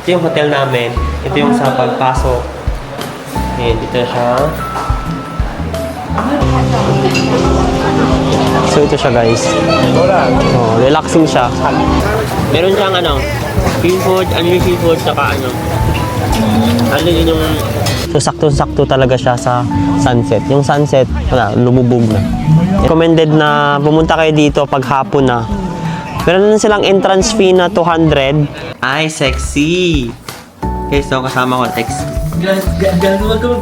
Ito yung hotel namin. Ito yung sa pagpasok. Ayan, dito siya. So, ito siya guys. Oh, relaxing siya. Meron siyang seafood, seafood, saka yun yung... So, sakto-sakto talaga siya sa sunset. Yung sunset, wala, lumubog na. Recommended na pumunta kayo dito pag hapon na. Meron na silang entrance fee na 200. Ay, sexy! Okay, so kasama ko, text.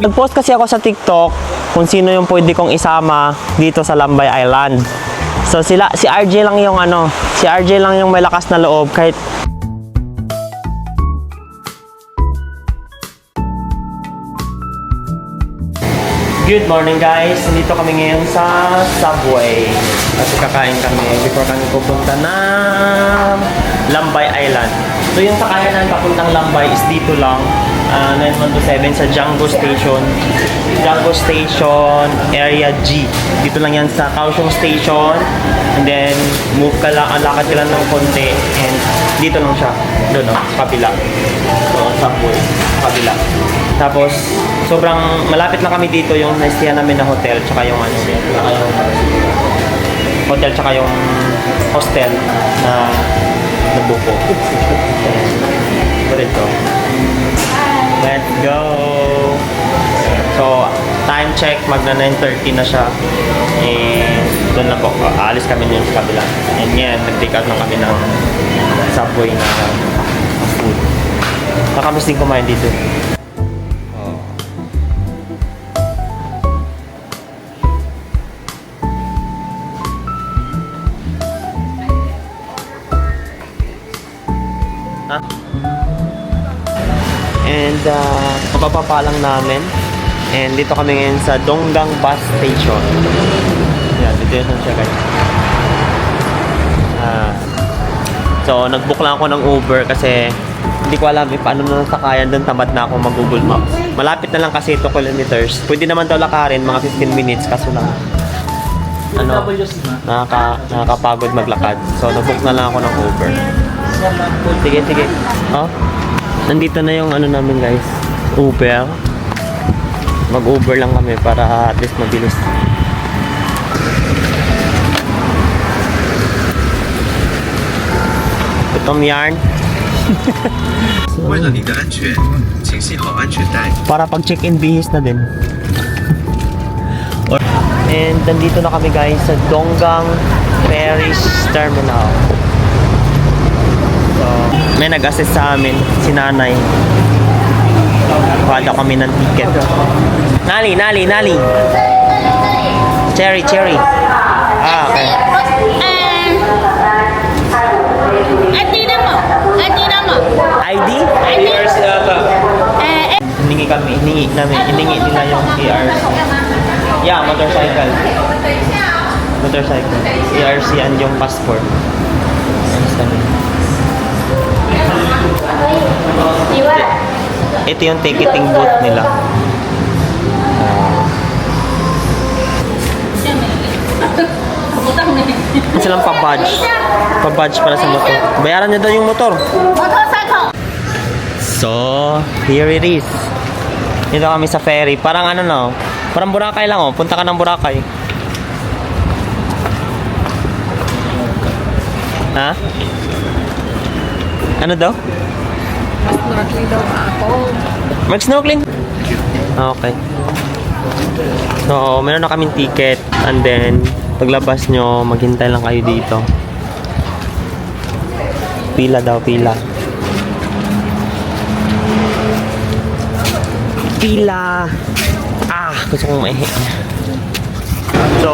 Nag-post kasi ako sa TikTok kung sino yung pwede kong isama dito sa Lambay Island. So, si RJ lang yung si RJ lang yung may lakas na loob kahit... Good morning guys! Nandito kami ngayon sa Subway. Kasi kakain kami before kami pupunta na Lambay Island. So yung sakayan namin papuntang Lambay is dito lang. 9127 sa Django Station. Django Station, Area G. Dito lang yan sa Kaohsiung Station. And then, move ka lang, lakad ka lang ng konti. And dito lang siya. Doon, sa kabila. So, Subway. Sa kabila. Tapos, sobrang malapit na kami dito yung naistihan namin na hotel tsaka yung hotel tsaka yung hostel na nabuko. Ito. Let's go! So, time check, magna 9:30 na siya. And doon na po, aalis kami niyan sa kabila. And yan, nag-take out na kami ng Subway na food. Nakamiss din kumain dito. And kapapapa lang namin. And dito kami ngayon sa Donggang Bus Station. Yan, dito yun siya guys. So, nag-book lang ako ng Uber kasi hindi ko alam paano na sakayan doon. Tamad na ako mag-Google Maps. Malapit na lang kasi 2 kilometers. Pwede naman daw lakarin, mga 15 minutes. Kaso lang, nakakapagod maglakad. So, nag-book na lang ako ng Uber. Sige. Oh? Nandito na yung namin guys, Uber. Mag-Uber lang kami para at least mabilis. Itong yarn. Para pag check-in bihis na din. And nandito na kami guys sa Donggang Ferries Terminal. So, may nag-assist sa amin, si nanay. Kuha daw kami ng ticket. Nali. Cherry. Okay. ID? Hiningi nila yung ERC. Yeah, motorcycle. ERC and yung passport. Ito yung ticketing booth nila. Silang pa-badge. Pa-badge para sa motor. Bayaran niya daw yung motor. So, here it is. Dito kami sa ferry. Parang parang Boracay lang Punta ka ng Boracay. Ha? Ano daw? Snorkeling daw ako. Mag-snorkeling? Okay. So, meron na kaming ticket. And then, paglabas nyo, maghintay lang kayo dito. Pila daw. Pila. Gusto kong maihi. So,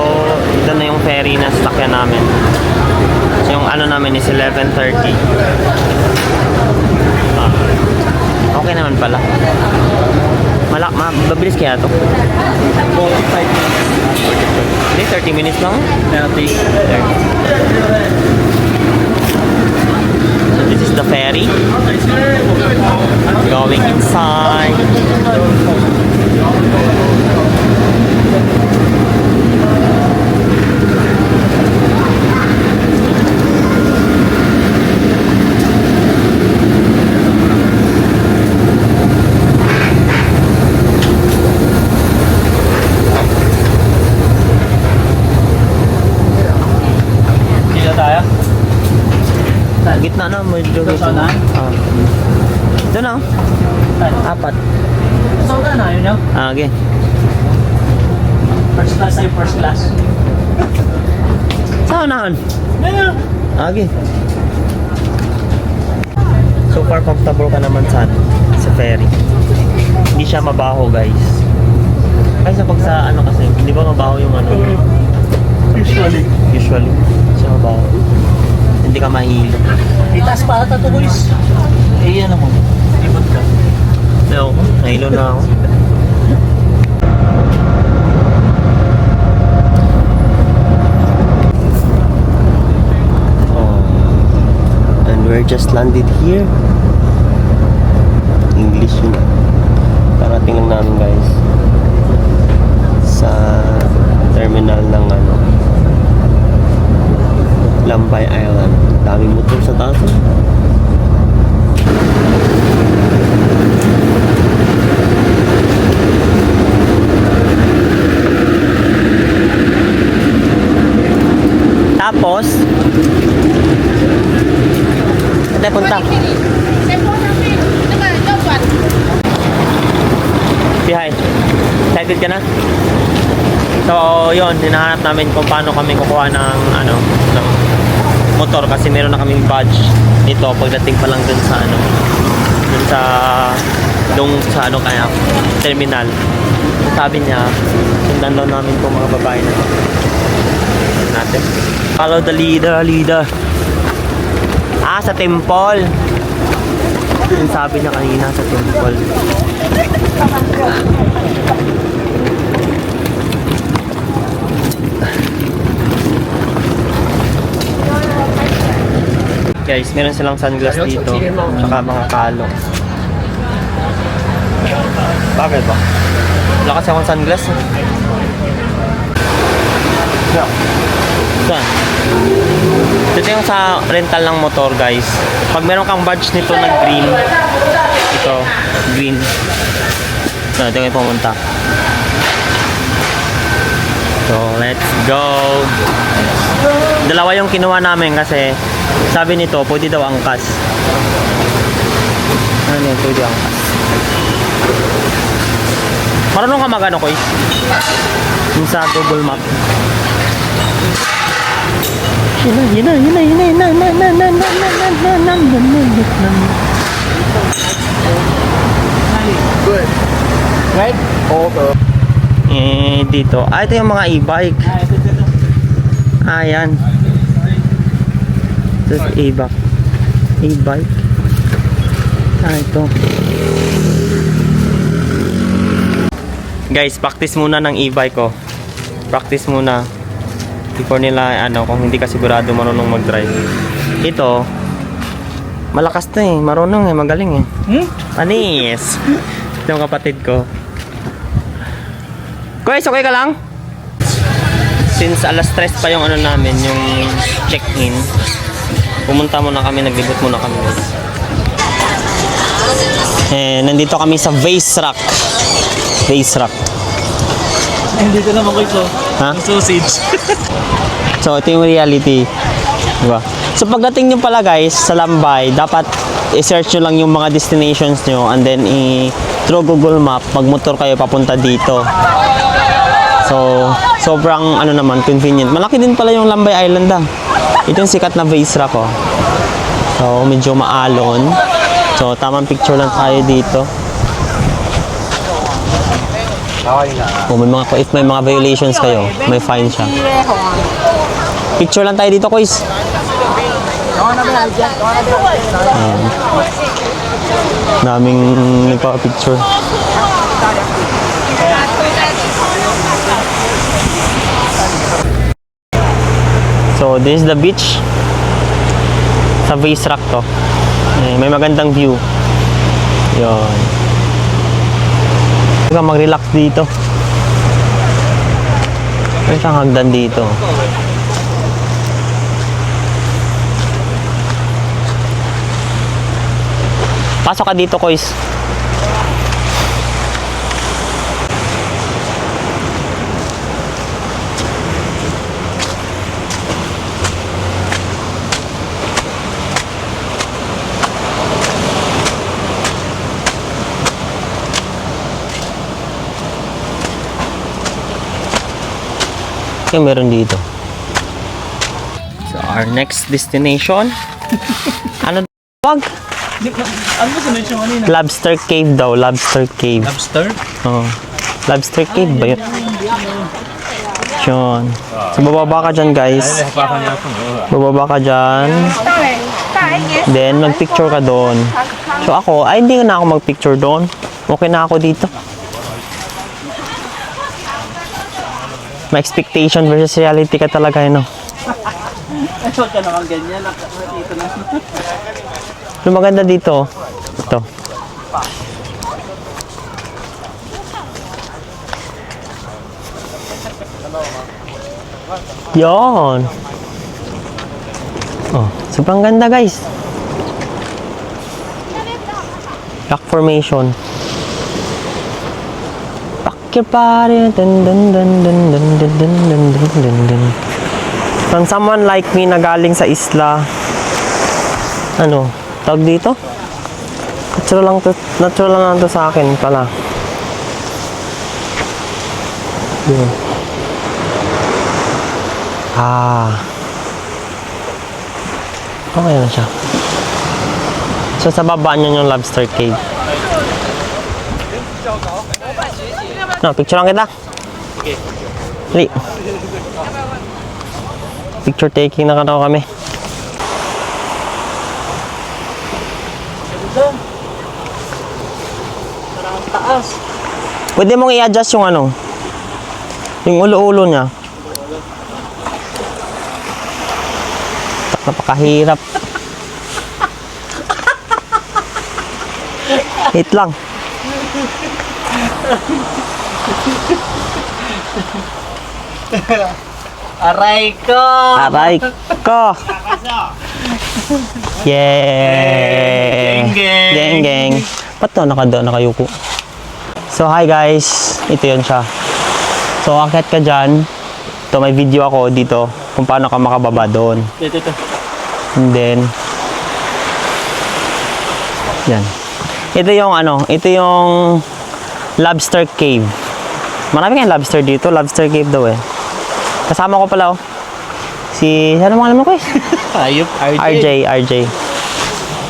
ito na yung ferry na sasakyan namin. So, yung namin is 11:30. Okay naman pala. Mabilis kaya to? 45 minutes. Hindi, 30 minutes lang? 30. So this is the ferry. Going inside. Apat. So, ano, yun yun? Okay. First class ay first class. Saan unahan? Ngayon. Okay. Super comfortable ka naman sa ferry. Hindi siya mabaho, guys. Kasi pag sa ano kasi, hindi ba mabaho yung ano? Usually. Usually. Siya mabaho. Hindi ka mahilo. Itaas pa ata to, boys. Eh, ano mo? Ibot ka. No, nahilo na ako. Oh. And we're just landed here. English yun. Parating lang namin, guys. Sa terminal ng ano, Lambay Island. Daming motor sa taas. Tapos, saan tayo punta? Behind. Excited ka na? So, yun, hinahanap namin kung paano kami kukuha ng ng motor kasi meron na kaming badge ito pagdating pa lang dun sa kaya terminal. Sabi niya, sundan daw namin kung mga babae na natin. Follow the leader. Sa temple. Yung sabi niya kanina sa temple. Guys, meron silang sunglass dito, tsaka mga kalong. Bakit ba? Wala kasi akong sunglass. Saan? Ito yung sa rental ng motor, guys. Pag meron kang badge nito na green, ito, green. So, ito yung pumunta. So, let's go! Dalawa yung kinuha namin kasi sabi nito, pwede daw angkas. Ano yun, pwede angkas. Marunong ka mag-ano, Koy? Yung sa Google Map. Good. Right? Over. Dito. Ito yung mga e-bike. Yan. Ito e-bike. E-bike. Ito. Guys, practice muna ng e-bike ko. Practice muna. Before nila, kung hindi ka sigurado marunong mag-drive. Ito, malakas to marunong magaling Panis! Ito yung kapatid ko. Guys, okay ka lang? Since alas 3 pa yung namin, yung check-in, pumunta muna kami, naglibot muna kami. Nandito kami sa Vase Rock. Vase Rock. Dito naman ko ito. Ha? Yung sausage. So, ito yung reality. Diba? So, pagdating nyo pala guys, sa Lambay, dapat i-search nyo lang yung mga destinations nyo and then through Google Map, magmotor kayo papunta dito. So, sobrang naman, convenient. Malaki din pala yung Lambay Island Ito yung sikat na Vase Rock So, medyo maalon. So, tamang picture lang tayo dito. If may mga violations kayo, may fine siya. Picture lang tayo dito, Kois. Daming nagpa-picture. So, this is the beach. Sa Vase Rock to. May magandang view. Yun. Ika mag-relax dito. May isang hagdan dito. Pasok ka dito, Kois. Yung meron dito. So, our next destination. Ano wag? Ano ba sunod siya kanina? Lobster Cave daw. Lobster Cave. Lobster? Oh. Lobster Cave ba yun? Yun. So, bababa ka dyan, guys. Bababa ka dyan. Then, mag-picture ka doon. So, ako, ay, hindi na ako mag-picture doon. Okay na ako dito. May expectation versus reality ka talaga, no? Huwag ka naman ganyan. Nakita na. Yung maganda dito, ito. Yon. Oh, sobrang ganda, guys. Rock formation. Rock your body. Dun, dun, dun, dun, dun, dun, dun, dun, dun, dun, dun. From someone like me na galing sa isla, ano, tawag dito? Natural lang to sa akin pala. Yun. Okay na siya. So, sa baba niya yung lobster cave. No, picture lang kita. Dali. Picture taking na daw kami. Parang taas. Pwede mong i-adjust yung ano, yung ulo-ulo niya. Napakahirap. Wait lang. Aray ko! Aray ko. Yeah. Geng, geng. Geng, geng. Ba't to nakayuko? So, hi guys. Ito yun siya. So, akit ka dyan. Ito, may video ako dito kung paano ka makababa doon. Ito. And then, yan. Ito yung ano, ito yung lobster cave. Marami kayong lobster dito. Lobster cave daw eh. Kasama ko pala oh. Ano mga alam mo guys? Ayop, RJ.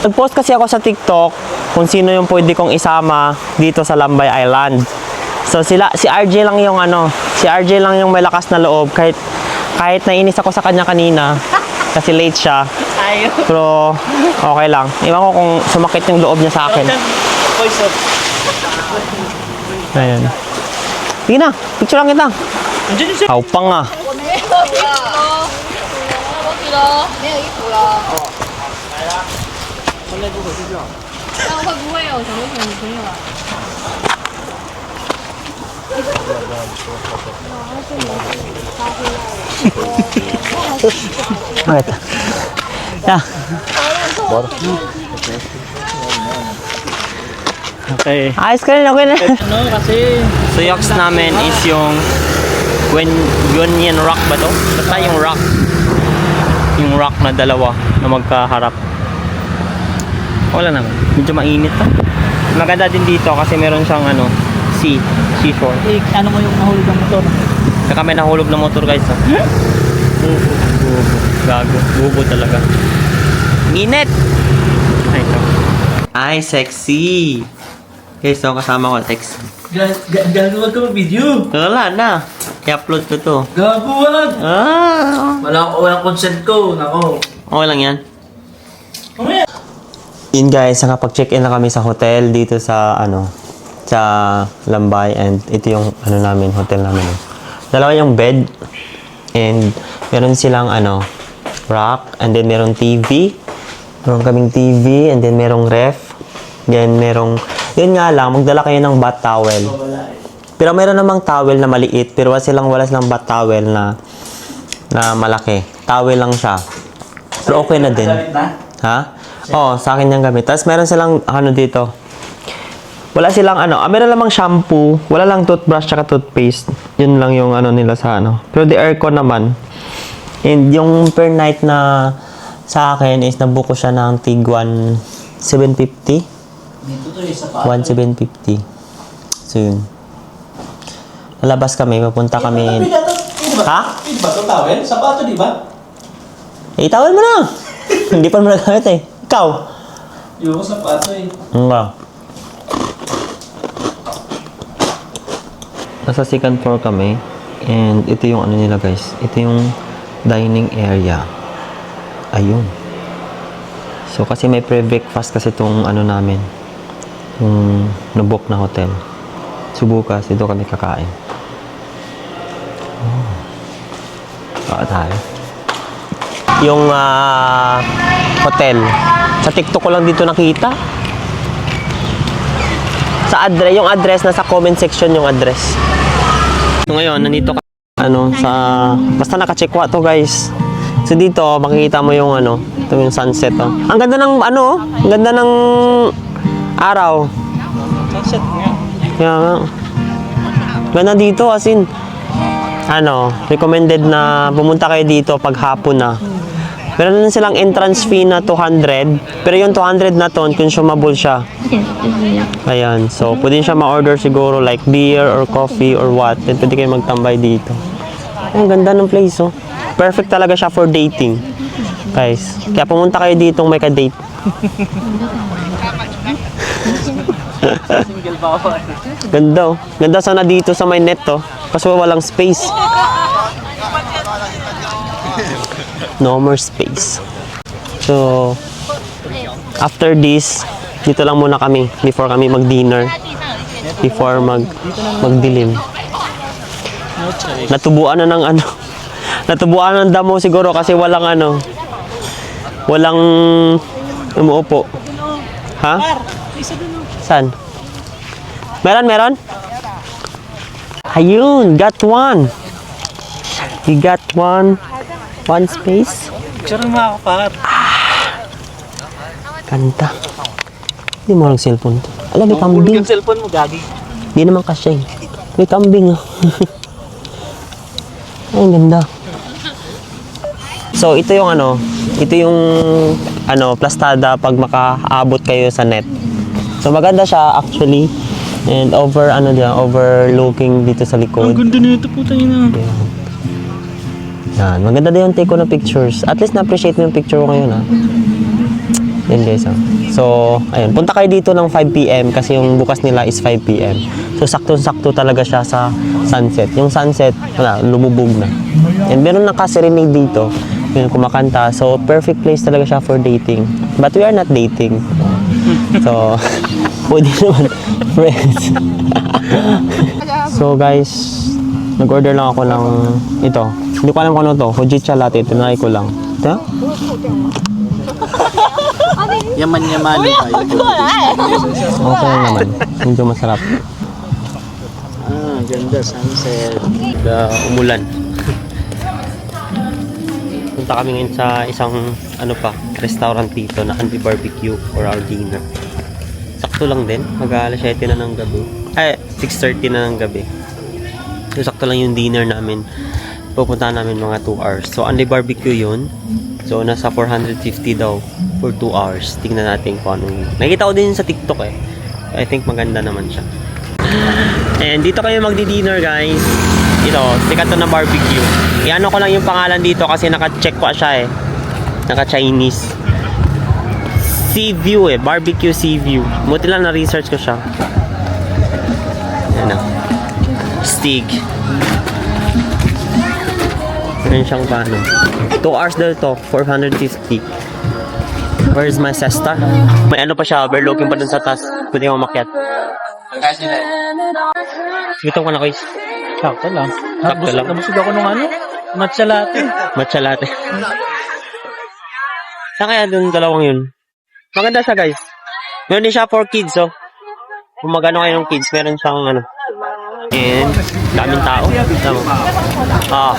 Nag-post kasi ako sa TikTok kung sino yung pwede kong isama dito sa Lambay Island. So si RJ lang yung ano, si RJ lang yung may lakas na loob kahit nainis ako sa kanya kanina kasi late siya. Ayop. Pero okay lang. Iwan ko kung sumakit yung loob niya sa akin. Voice off. Ayun. Sige na, picture lang kita. Andiyan yung Aw pa nga. Bakit? Yeah. Okay. Ayos ka rin, okay na. Ano kasi? So, yaks namin is yung Guanyin Rock ba to? Basta yung rock. Yung rock na dalawa na magkaharap. Wala naman. Medyo mainit to. Maganda din dito kasi meron siyang ano, seashore. Ano mo yung nahulog ng motor? Kaya kami nahulog ng motor guys. Bubo. Gago. Bubo talaga. Init! Ay, ito. Ay, sexy! Okay, so kasama ko, sexy. Gagawa ka mag-video. Wala na. I-upload ko to. Gagawa! Walang consent ko. Nako. Okay lang yan. Mamaya. Yun guys, nakapag-check-in na kami sa hotel dito sa sa Lambay, and ito yung namin, hotel namin. Dalawa yung bed and meron silang rack, and then merong TV. Meron kaming TV, and then merong ref. Then merong, yun nga lang, magdala kayo ng bath towel. Pero meron namang towel na maliit, pero wala silang bath towel na malaki. Towel lang siya. Pero okay na din. Ha? Oo, sa akin yung gamit. Tapos meron silang dito. Wala silang meron lamang shampoo, wala lang toothbrush tsaka toothpaste. Yun lang yung nila sa Pero the aircon naman. And yung per night na sa akin is nabuko siya ng tig 1,750. 1,750. So yun. Lalabas kami, papunta kami. Ha? Hindi ba ito towel? Sapato, di ba? Eh, tawal mo na. Hindi pa mo nagamit eh. Ikaw? Yung sapato eh. Nga. Nasa second floor kami. And ito yung ano nila guys. Ito yung dining area. Ayun. So kasi may pre-breakfast kasi itong ano namin. Yung nabook na hotel. So bukas, dito kami kakain. Oh. Baka tayo. Yung hotel. Sa TikTok ko lang dito nakita. Sa address, yung address nasa comment section yung address. So ngayon, nandito ka sa basta naka-checkwa to guys. So dito makikita mo yung ito yung sunset oh. Ang ganda ng ang ganda ng araw. Sunset nga. Kaya nga. Ganda dito as in recommended na pumunta kayo dito pag hapon na. Meron na silang entrance fee na 200. Pero yung 200 na to, consumable siya. Ayan. So, pwede siya ma-order siguro like beer or coffee or what. Then, pwede kayo magtambay dito. Ay, ang ganda ng place, oh. Perfect talaga siya for dating. Guys. Kaya pumunta kayo dito may ka-date. Single pa ako. Ganda, oh. Ganda sana dito sa may net, oh. Kasi walang space. No more space. So, after this, dito lang muna kami before kami mag-dinner. Before magdilim. Natubuan na ng natubuan ng damo siguro kasi walang walang umuupo. Ha? Saan? Meron? Ayun, got one. We got one space. Picture ng mga kapar. Ganda. Hindi mo lang cellphone to. Alam, may kambing. Yung cellphone mo, gagi. Hindi naman kasya eh. May kambing oh. Ay, ang ganda. So, ito yung plastada pag makaabot kayo sa net. So, maganda siya actually. And overlooking dito sa likod. Ang ganda nito po tayo na. Yan. Maganda din yung take ko ng pictures. At least na-appreciate mo yung picture ko ngayon, ha. Yan, guys, ha. So, ayun. Punta kayo dito ng 5 PM kasi yung bukas nila is 5 PM. So, sakto-sakto talaga siya sa sunset. Yung sunset, lumubog na. And meron naka-serenade dito. Yung kumakanta. So, perfect place talaga siya for dating. But we are not dating. So, pwede naman friends. So, guys, nag-order lang ako ng ito. Hindi ko alam kung ano to. Hojicha latte. Tinry ko lang. Ito? Yaman-yamani tayo. Okay lang naman. Medyo masarap. Ganda sunset. Umulan. Punta kami ngayon sa isang restaurant dito na Andy Barbecue for our dinner. Sakto lang din. Mag-alas 7 na ng gabi. 6:30 na ng gabi. So, sakto lang yung dinner namin. Pupuntahan namin mga 2 hours. So, Andy Barbecue yun. So, nasa 450 daw for 2 hours. Tingnan natin kung anong... Nakikita ko din sa TikTok eh. I think maganda naman siya. And dito kayo magdi-dinner guys. Ito, sikat to na barbecue. Iano ko lang yung pangalan dito kasi naka-check pa siya eh. Naka-Chinese. Sea View eh. Barbecue Sea View. Buti lang na-research ko siya. Ayan na. Stig. Meron siyang paano. 2 hours daw to. 450. Where's my siesta? May pa siya. Overlooking pa dun sa taas. Pwede mo makyat. Gutom ko na guys. Sakto lang. Sakto lang. Nabusog ako nung matcha latte. Matcha latte. Saan kaya dun dalawang yun? Maganda siya guys. Meron din siya for kids oh. Kung magano kayo ng kids, meron siyang And daming tao. Tama.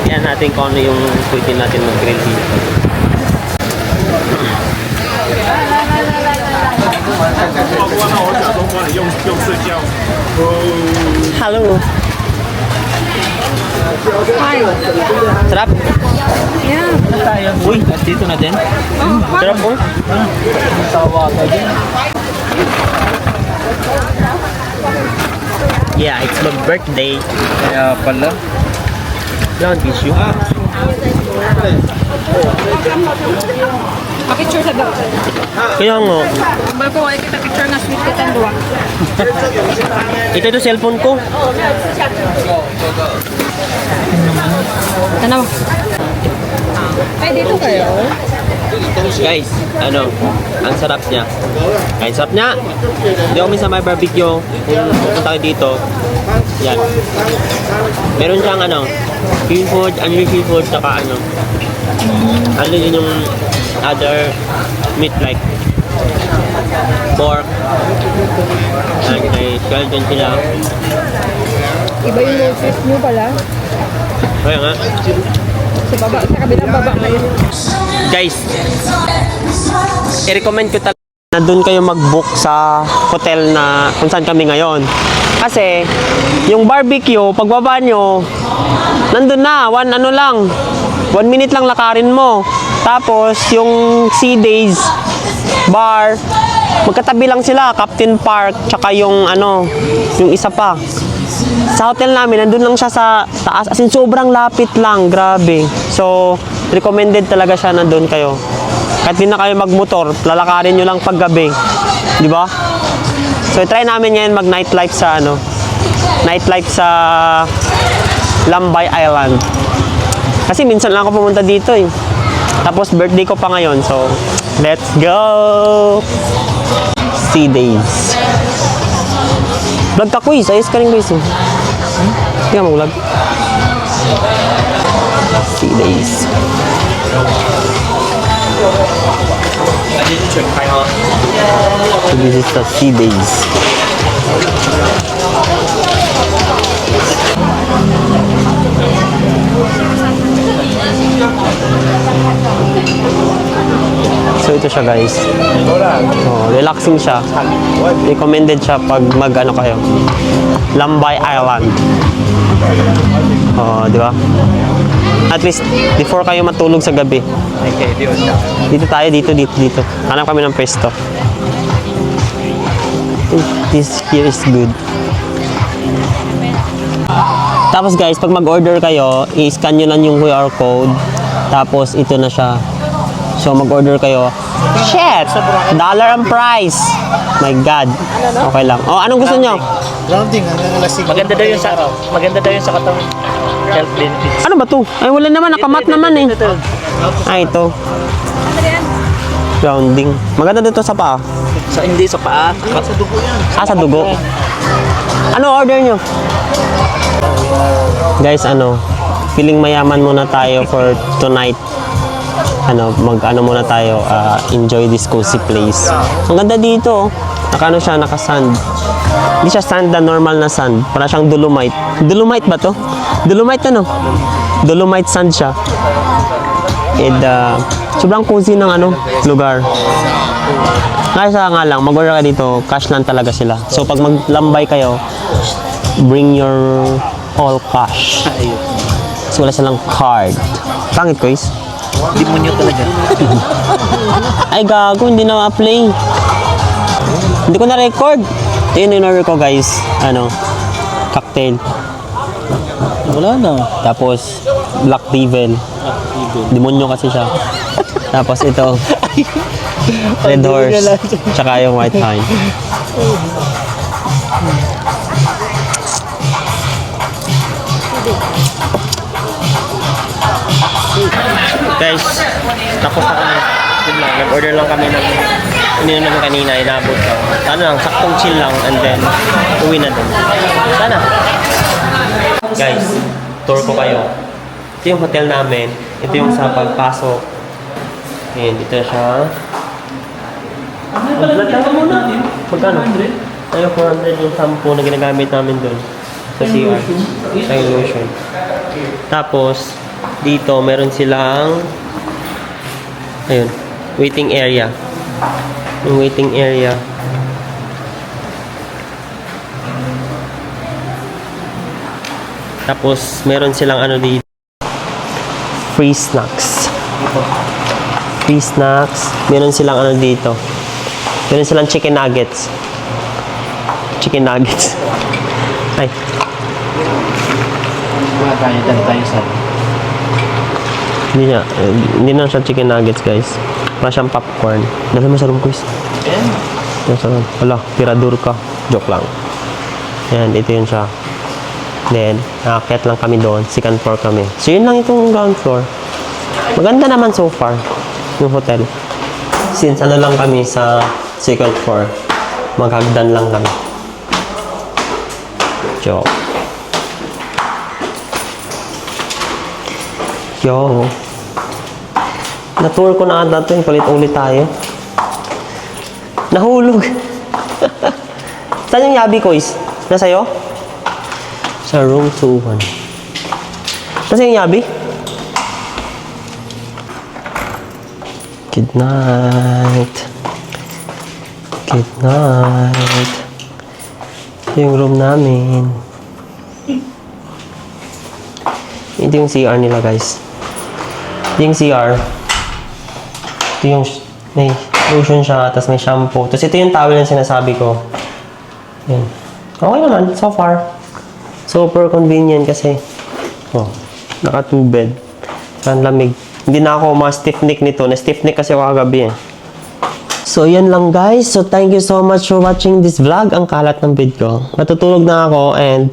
Yan natin kung ano yung pwede natin mag-grill dito. Hello. Hi. Sarap? Yeah. Uy, dito na din. Sarap po. Yeah, it's my birthday. Kaya pala. Wala kang tissue. Picture sa daw. Kaya nga. Bal ko ay kita picture nga sweet kita duwa. Ito cellphone ko. Tanaw. Ay dito kayo. Guys, ano, ang sarap niya. Ang sarap niya. Hindi ako minsan may barbecue. Kung pupunta kayo dito, yan. Meron siyang ano, seafood, unli seafood, saka ano, ano din yung other meat like pork. And may skeleton sila. Iba yung roast nyo pala. Kaya nga. Sa baba, sa kabilang baba kayo. Guys, i-recommend ko talaga na doon kayo mag-book sa hotel na kung saan kami ngayon. Kasi, yung barbecue, pagbaba nyo, nandun na, 1 minute lang lakarin mo. Tapos, yung Sea Days bar, magkatabi lang sila, Captain Park, tsaka yung ano, yung isa pa. Sa hotel namin, nandun lang siya sa taas. As in, sobrang lapit lang. Grabe. So, recommended talaga siya na doon kayo. Kahit di na kayo magmotor, lalakarin nyo lang paggabi. Di ba? So, try namin ngayon mag-nightlife sa ano, nightlife sa Lambay Island. Kasi minsan lang ako pumunta dito eh. Tapos, birthday ko pa ngayon. So, let's go! Sea Days. Vlog ka, quiz. Ayos ka rin, quiz. Hindi ka mag-vlog. Sea Days. So this is the Sea Days. So ito siya guys. Oh, relaxing siya. Recommended siya pag mag-ano kayo. Lambay Island. Oh, di ba? At least before kayo matulog sa gabi. Dito tayo, dito. Hanap kami ng pwesto. This here is good. Tapos guys, pag mag-order kayo, i-scan nyo lang yung QR code. Tapos ito na siya. So mag-order kayo. Shit! Dollar ang price. My God. Okay lang. Oh, anong gusto nyo? Rounding, hanggang alas 5. Maganda daw yung sa katong health benefits. Ano ba to? Ay, wala naman. Nakamat naman eh. Ay, ito. Rounding. Maganda dito sa paa. Hindi sa paa. Sa dugo yan. Sa dugo. Ano order nyo? Guys, feeling mayaman muna tayo for tonight. Mag-ano muna tayo, enjoy this cozy place. Ang ganda dito, siya, naka-sand. Hindi siya sand na normal na sand. Para siyang dolomite. Dolomite ba to? Dolomite Dolomite sand siya. And, sobrang cozy ng lugar. Kaya nga lang, mag-order ka dito, cash lang talaga sila. So, pag maglambay kayo, bring your all cash. So, wala silang card. Pangit ko is. Hindi mo nyo talaga. Ay, gago, hindi na ma-play. Hindi ko na-record. Ito yung in-order ko, guys. Cocktail. Wala na. Tapos, Black Devil. Demonyo kasi siya. Tapos ito, Red Horse. Tsaka yung White Hind. Guys, tapos na kami. Nag-order lang kami ng ininom namin kanina, inabot ko. Lang, saktong chill lang and then uwi na din. Sana. Guys, tour ko kayo. Ito yung hotel namin. Ito yung sa pagpasok. Ayan, dito siya. Mag-vlog lang muna. Magkano? Tayo 400 yung shampoo na ginagamit namin doon. Sa CR. Sa lotion. Tapos, dito meron silang ayun, waiting area. Yung waiting area. Tapos, meron silang dito. Free snacks. Free snacks. Meron silang dito. Meron silang chicken nuggets. Chicken nuggets. Ay. Wala tayo sa Hindi na siya chicken nuggets, guys. Para siyang popcorn. Dala mo sa room, quiz. Yan sa room. Wala, tirador ka. Joke lang. Yan, ito yun siya. Then, nakakit lang kami doon. Second floor kami. So, yun lang itong ground floor. Maganda naman so far, yung hotel. Since ano lang kami sa second floor, maghagdan lang kami. Joke. Yo. Na-tour ko na ata ito. Palit-ulit tayo. Nahulog. Saan yung yabi ko is? Nasa'yo? Sa room 2-1. Nasaan yung yabi? Good night. Good night. Ito yung room namin. Ito yung CR nila, guys. Ito yung CR. Ito yung may lotion siya, tapos may shampoo. Tapos ito yung towel yung sinasabi ko. Yan. Okay naman, so far. Super convenient kasi. Oh, naka 2 bed. Ang lamig. Hindi na ako ma-stiff neck nito. Na-stiff neck kasi ako kagabi eh. So, yan lang guys. So, thank you so much for watching this vlog. Ang kalat ng bed ko. Matutulog na ako and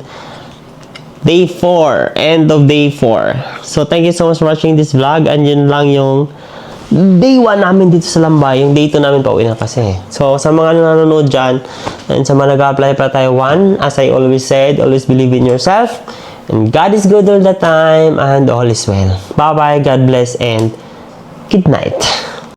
Day 4. End of Day 4. So, thank you so much for watching this vlog. And yun lang yung Day 1 namin dito sa Lambay. Yung Day 2 namin pauwi na kasi. So, sa mga nanonood dyan, and sa mga nag-apply para tayo 1, as I always said, always believe in yourself. And God is good all the time. And all is well. Bye-bye. God bless and good night.